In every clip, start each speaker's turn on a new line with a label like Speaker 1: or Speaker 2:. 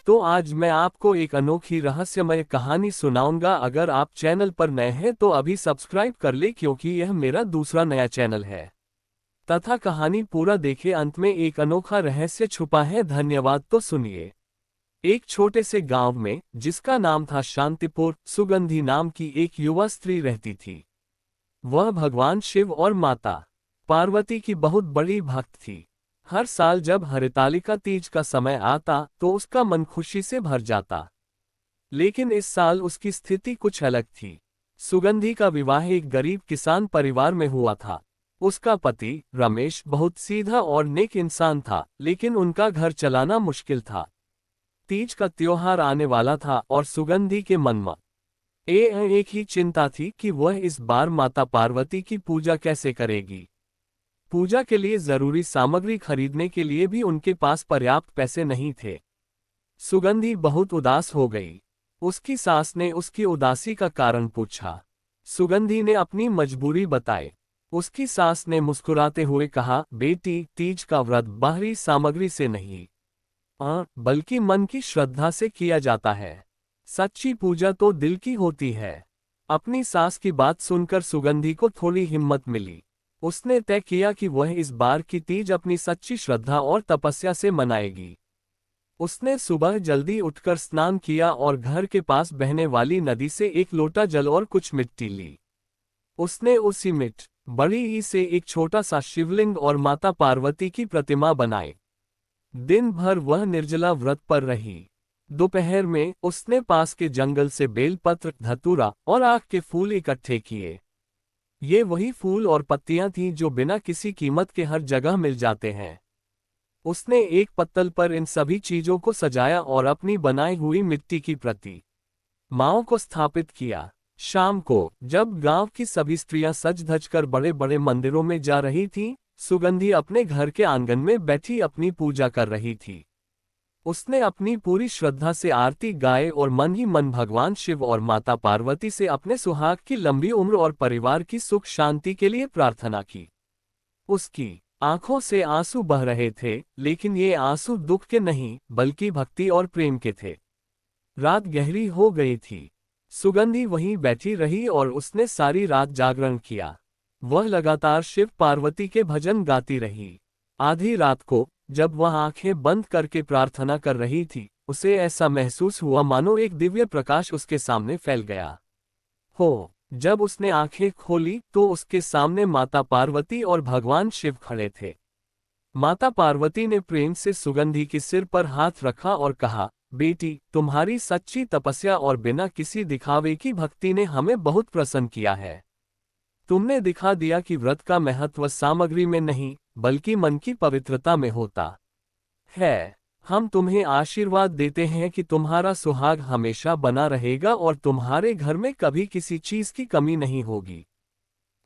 Speaker 1: तो आज मैं आपको एक अनोखी रहस्यमय कहानी सुनाऊंगा। अगर आप चैनल पर नए हैं तो अभी सब्सक्राइब कर ले, क्योंकि यह मेरा दूसरा नया चैनल है। तथा कहानी पूरा देखे, अंत में एक अनोखा रहस्य छुपा है। धन्यवाद। तो सुनिए। एक छोटे से गांव में, जिसका नाम था शांतिपुर, सुगंधी नाम की एक युवा स्त्री रहती थी। वह भगवान शिव और माता पार्वती की बहुत बड़ी भक्त थी। हर साल जब हरितालिका तीज का समय आता तो उसका मन खुशी से भर जाता। लेकिन इस साल उसकी स्थिति कुछ अलग थी। सुगंधी का विवाह एक गरीब किसान परिवार में हुआ था। उसका पति रमेश बहुत सीधा और नेक इंसान था, लेकिन उनका घर चलाना मुश्किल था। तीज का त्योहार आने वाला था और सुगंधी के मन में एक ही चिंता थी कि वह इस बार माता पार्वती की पूजा कैसे करेगी। पूजा के लिए जरूरी सामग्री खरीदने के लिए भी उनके पास पर्याप्त पैसे नहीं थे। सुगंधी बहुत उदास हो गई। उसकी सास ने उसकी उदासी का कारण पूछा। सुगंधी ने अपनी मजबूरी बताई। उसकी सास ने मुस्कुराते हुए कहा, बेटी, तीज का व्रत बाहरी सामग्री से नहीं, बल्कि मन की श्रद्धा से किया जाता है। सच्ची पूजा तो दिल की होती है। अपनी सास की बात सुनकर सुगंधी को थोड़ी हिम्मत मिली। उसने तय किया कि वह इस बार की तीज अपनी सच्ची श्रद्धा और तपस्या से मनाएगी। उसने सुबह जल्दी उठकर स्नान किया और घर के पास बहने वाली नदी से एक लोटा जल और कुछ मिट्टी ली। उसने उसी बड़ी ही से एक छोटा सा शिवलिंग और माता पार्वती की प्रतिमा बनाई। दिन भर वह निर्जला व्रत पर रही। दोपहर में उसने पास के जंगल से बेलपत्र, धतूरा और आक के फूल इकट्ठे किए। ये वही फूल और पत्तियां थीं जो बिना किसी कीमत के हर जगह मिल जाते हैं। उसने एक पत्तल पर इन सभी चीजों को सजाया और अपनी बनाई हुई मिट्टी की प्रतिमाओं को स्थापित किया। शाम को जब गांव की सभी स्त्रियां सज धज कर बड़े बड़े मंदिरों में जा रही थीं, सुगंधी अपने घर के आंगन में बैठी अपनी पूजा कर रही थी। उसने अपनी पूरी श्रद्धा से आरती गाए और मन ही मन भगवान शिव और माता पार्वती से अपने सुहाग की लंबी उम्र और परिवार की सुख शांति के लिए प्रार्थना की। उसकी आंखों से आंसू बह रहे थे, लेकिन ये आंसू दुख के नहीं, बल्कि भक्ति और प्रेम के थे। रात गहरी हो गई थी। सुगंधी वहीं बैठी रही और उसने सारी रात जागरण किया। वह लगातार शिव पार्वती के भजन गाती रही। आधी रात को जब वह आंखें बंद करके प्रार्थना कर रही थी, उसे ऐसा महसूस हुआ मानो एक दिव्य प्रकाश उसके सामने फैल गया हो। जब उसने आंखें खोली तो उसके सामने माता पार्वती और भगवान शिव खड़े थे। माता पार्वती ने प्रेम से सुगंधी के सिर पर हाथ रखा और कहा, बेटी, तुम्हारी सच्ची तपस्या और बिना किसी दिखावे की भक्ति ने हमें बहुत प्रसन्न किया है। तुमने दिखा दिया कि व्रत का महत्व सामग्री में नहीं, बल्कि मन की पवित्रता में होता है। हम तुम्हें आशीर्वाद देते हैं कि तुम्हारा सुहाग हमेशा बना रहेगा और तुम्हारे घर में कभी किसी चीज की कमी नहीं होगी।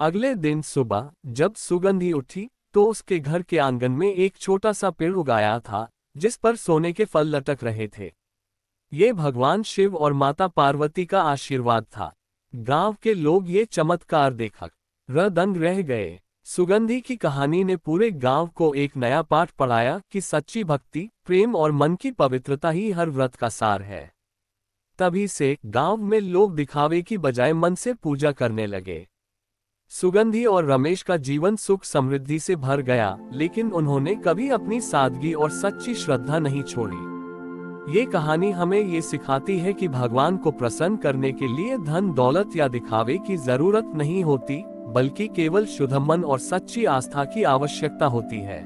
Speaker 1: अगले दिन सुबह जब सुगंधी उठी तो उसके घर के आंगन में एक छोटा सा पेड़ उगाया था, जिस पर सोने के फल लटक रहे थे। ये भगवान शिव और माता पार्वती का आशीर्वाद था। गांव के लोग ये चमत्कार देखकर दंग रह गए। सुगंधी की कहानी ने पूरे गांव को एक नया पाठ पढ़ाया कि सच्ची भक्ति, प्रेम और मन की पवित्रता ही हर व्रत का सार है। तभी से गांव में लोग दिखावे की बजाय मन से पूजा करने लगे। सुगंधी और रमेश का जीवन सुख समृद्धि से भर गया, लेकिन उन्होंने कभी अपनी सादगी और सच्ची श्रद्धा नहीं छोड़ी। ये कहानी हमें ये सिखाती है कि भगवान को प्रसन्न करने के लिए धन दौलत या दिखावे की जरूरत नहीं होती, बल्कि केवल शुद्ध मन और सच्ची आस्था की आवश्यकता होती है।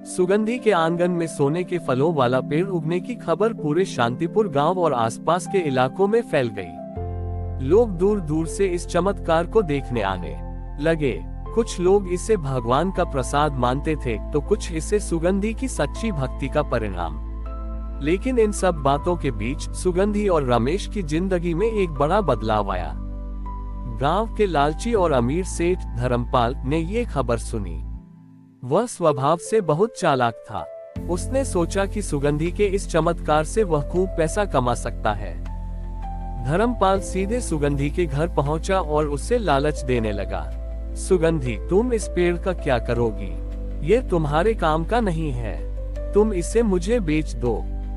Speaker 1: सुगंधी के आंगन में सोने के फलों वाला पेड़ उगने की खबर पूरे शांतिपुर गांव और आसपास के इलाकों में फैल गई। लोग दूर दूर से इस चमत्कार को देखने आने लगे। कुछ लोग इसे भगवान का प्रसाद मानते थे, तो कुछ इसे सुगंधी की सच्ची भक्ति का परिणाम। लेकिन इन सब बातों के बीच सुगंधी और रमेश की जिंदगी में एक बड़ा बदलाव आया। गांव के लालची और अमीर सेठ धर्मपाल ने ये खबर सुनी। वह स्वभाव से बहुत चालाक था। उसने सोचा कि सुगंधी के इस चमत्कार से वह खूब पैसा कमा सकता है। धर्मपाल सीधे सुगंधी के घर पहुंचा और उससे लालच देने लगा। सुगंधी, तुम इस पेड़ का क्या करोगी? ये तुम्हारे काम का नहीं है। तुम इसे मुझे बेच दो।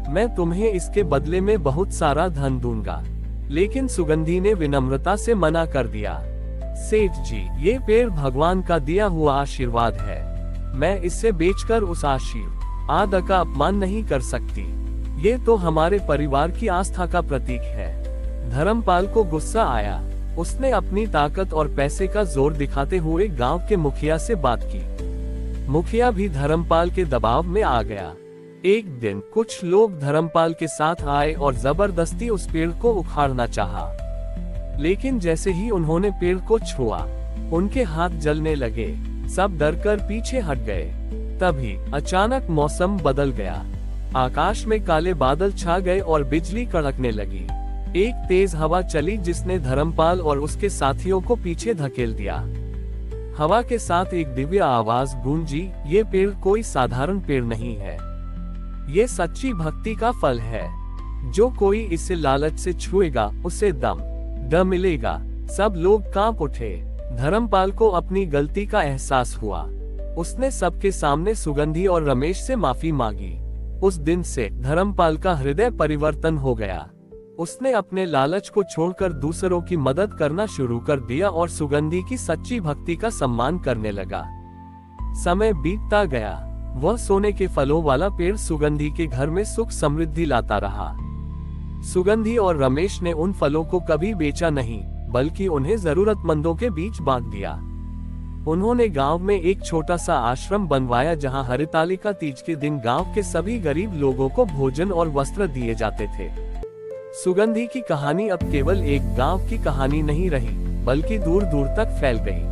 Speaker 1: मैं तुम्हें इसके बदले में बहुत सारा धन दूंगा। लेकिन सुगंधी ने विनम्रता से मना कर दिया। सेठ जी, ये पेड़ भगवान का दिया हुआ आशीर्वाद है। मैं इससे बेचकर उस आशीर्वाद का अपमान नहीं कर सकती। ये तो हमारे परिवार की आस्था का प्रतीक है। धर्मपाल को गुस्सा आया। उसने अपनी ताकत और पैसे का जोर दिखाते हुए गांव के मुखिया से बात की। मुखिया भी धर्मपाल के दबाव में आ गया। एक दिन कुछ लोग धर्मपाल के साथ आए और जबरदस्ती उस पेड़ को उखाड़ना चाहा। लेकिन जैसे ही उन्होंने पेड़ को छुआ, उनके हाथ जलने लगे। सब डरकर पीछे हट गए। तभी अचानक मौसम बदल गया। आकाश में काले बादल छा गए और बिजली कड़कने लगी। एक तेज हवा चली जिसने धर्मपाल और उसके साथियों को पीछे धकेल दिया। हवा के साथ एक दिव्य आवाज गूंजी, ये पेड़ कोई साधारण पेड़ नहीं है। ये सच्ची भक्ति का फल है। जो कोई इसे लालच से छुएगा उसे दम मिलेगा। सब लोग कांप उठे। धर्मपाल को अपनी गलती का एहसास हुआ। उसने सबके सामने सुगंधी और रमेश से माफी मांगी। उस दिन से धर्मपाल का हृदय परिवर्तन हो गया। उसने अपने लालच को छोड़कर दूसरों की मदद करना शुरू कर दिया और सुगंधी की सच्ची भक्ति का सम्मान करने लगा। समय बीतता गया। वह सोने के फलों वाला पेड़ सुगंधी के घर में सुख समृद्धि लाता रहा। सुगंधी और रमेश ने उन फलों को कभी बेचा नहीं, बल्कि उन्हें जरूरतमंदों के बीच बांट दिया। उन्होंने गांव में एक छोटा सा आश्रम बनवाया जहां हरितालिका तीज के दिन गांव के सभी गरीब लोगों को भोजन और वस्त्र दिए जाते थे। सुगंधी की कहानी अब केवल एक गांव की कहानी नहीं रही, बल्कि दूर दूर तक फैल गई।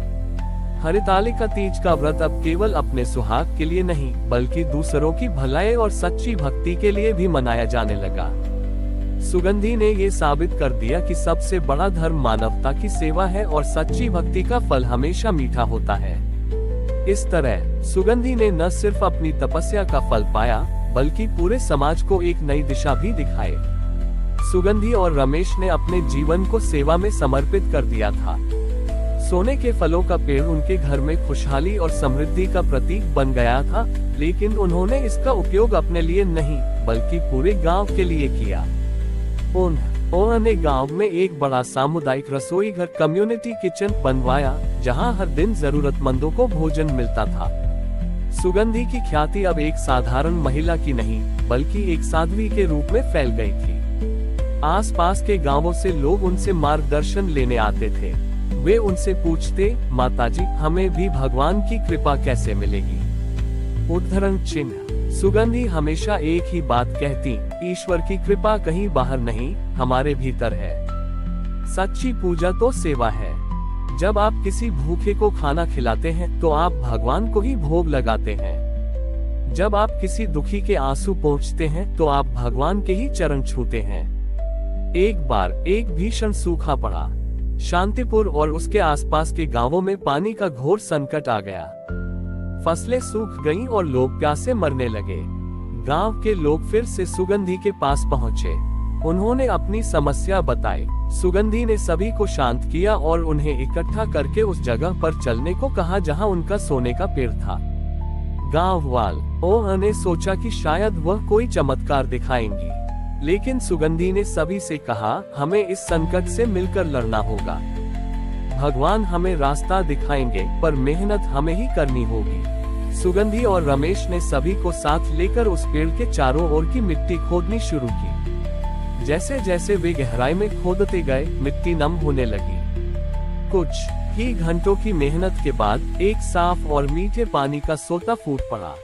Speaker 1: हरितालिका तीज का व्रत अब केवल अपने सुहाग के लिए नहीं, बल्कि दूसरों की भलाई और सच्ची भक्ति के लिए भी मनाया जाने लगा। सुगंधी ने ये साबित कर दिया कि सबसे बड़ा धर्म मानवता की सेवा है और सच्ची भक्ति का फल हमेशा मीठा होता है। इस तरह सुगंधी ने न सिर्फ अपनी तपस्या का फल पाया, बल्कि पूरे समाज को एक नई दिशा भी दिखाई। सुगंधी और रमेश ने अपने जीवन को सेवा में समर्पित कर दिया था। सोने के फलों का पेड़ उनके घर में खुशहाली और समृद्धि का प्रतीक बन गया था, लेकिन उन्होंने इसका उपयोग अपने लिए नहीं, बल्कि पूरे गांव के लिए किया। उन्होंने गांव में एक बड़ा सामुदायिक रसोई घर कम्युनिटी किचन बनवाया, जहां हर दिन जरूरतमंदों को भोजन मिलता था। सुगंधी की ख्याति अब एक साधारण महिला की नहीं, बल्कि एक साध्वी के रूप में फैल गई थी। आसपास के गांवों से लोग उनसे मार्गदर्शन लेने आते थे। वे उनसे पूछते, माताजी, हमें भी भगवान की कृपा कैसे मिलेगी? उद्धरण चिन्ह। सुगंधी हमेशा एक ही बात कहती, ईश्वर की कृपा कहीं बाहर नहीं, हमारे भीतर है। सच्ची पूजा तो सेवा है। जब आप किसी भूखे को खाना खिलाते हैं तो आप भगवान को ही भोग लगाते हैं। जब आप किसी दुखी के आंसू पोंछते हैं तो आप भगवान के ही चरण छूते हैं। एक बार एक भीषण सूखा पड़ा। शांतिपुर और उसके आसपास के गांवों में पानी का घोर संकट आ गया। फसलें सूख गईं और लोग प्यासे मरने लगे। गांव के लोग फिर से सुगंधी के पास पहुंचे। उन्होंने अपनी समस्या बताई। सुगंधी ने सभी को शांत किया और उन्हें इकट्ठा करके उस जगह पर चलने को कहा जहां उनका सोने का पेड़ था। गांव वालों ने सोचा कि शायद वह कोई चमत्कार दिखाएंगी, लेकिन सुगंधी ने सभी से कहा, हमें इस संकट से मिलकर लड़ना होगा। भगवान हमें रास्ता दिखाएंगे, पर मेहनत हमें ही करनी होगी। सुगंधी और रमेश ने सभी को साथ लेकर उस पेड़ के चारों ओर की मिट्टी खोदनी शुरू की। जैसे जैसे वे गहराई में खोदते गए, मिट्टी नम होने लगी। कुछ ही घंटों की मेहनत के बाद एक साफ और मीठे पानी का सोता फूट पड़ा।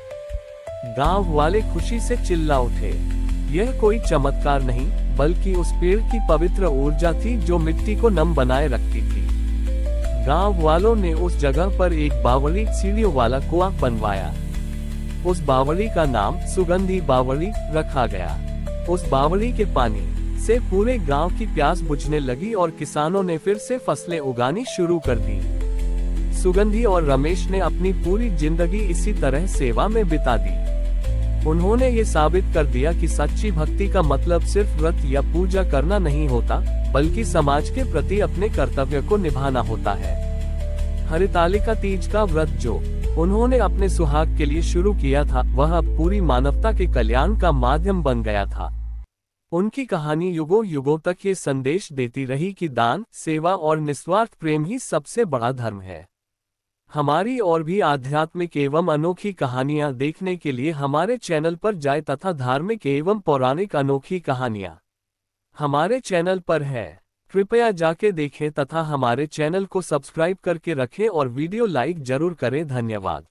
Speaker 1: गांव वाले खुशी से चिल्ला उठे। यह कोई चमत्कार नहीं, बल्कि उस पेड़ की पवित्र ऊर्जा थी जो मिट्टी को नम बनाए रखती थी। गांव वालों ने उस जगह पर एक बावड़ी सीढ़ियों वाला कुआं बनवाया। उस बावड़ी का नाम सुगंधी बावड़ी रखा गया। उस बावड़ी के पानी से पूरे गांव की प्यास बुझने लगी और किसानों ने फिर से फसलें उगानी शुरू कर दी। सुगंधी और रमेश ने अपनी पूरी जिंदगी इसी तरह सेवा में बिता दी। उन्होंने ये साबित कर दिया कि सच्ची भक्ति का मतलब सिर्फ व्रत या पूजा करना नहीं होता, बल्कि समाज के प्रति अपने कर्तव्य को निभाना होता है। हरितालिका तीज का व्रत जो उन्होंने अपने सुहाग के लिए शुरू किया था, वह अब पूरी मानवता के कल्याण का माध्यम बन गया था। उनकी कहानी युगों युगों तक ये संदेश देती रही कि दान, सेवा और निस्वार्थ प्रेम ही सबसे बड़ा धर्म है। हमारी और भी आध्यात्मिक एवं अनोखी कहानियां देखने के लिए हमारे चैनल पर जाएं तथा धार्मिक एवं पौराणिक अनोखी कहानियां हमारे चैनल पर है। कृपया जाके देखें तथा हमारे चैनल को सब्सक्राइब करके रखें और वीडियो लाइक जरूर करें। धन्यवाद।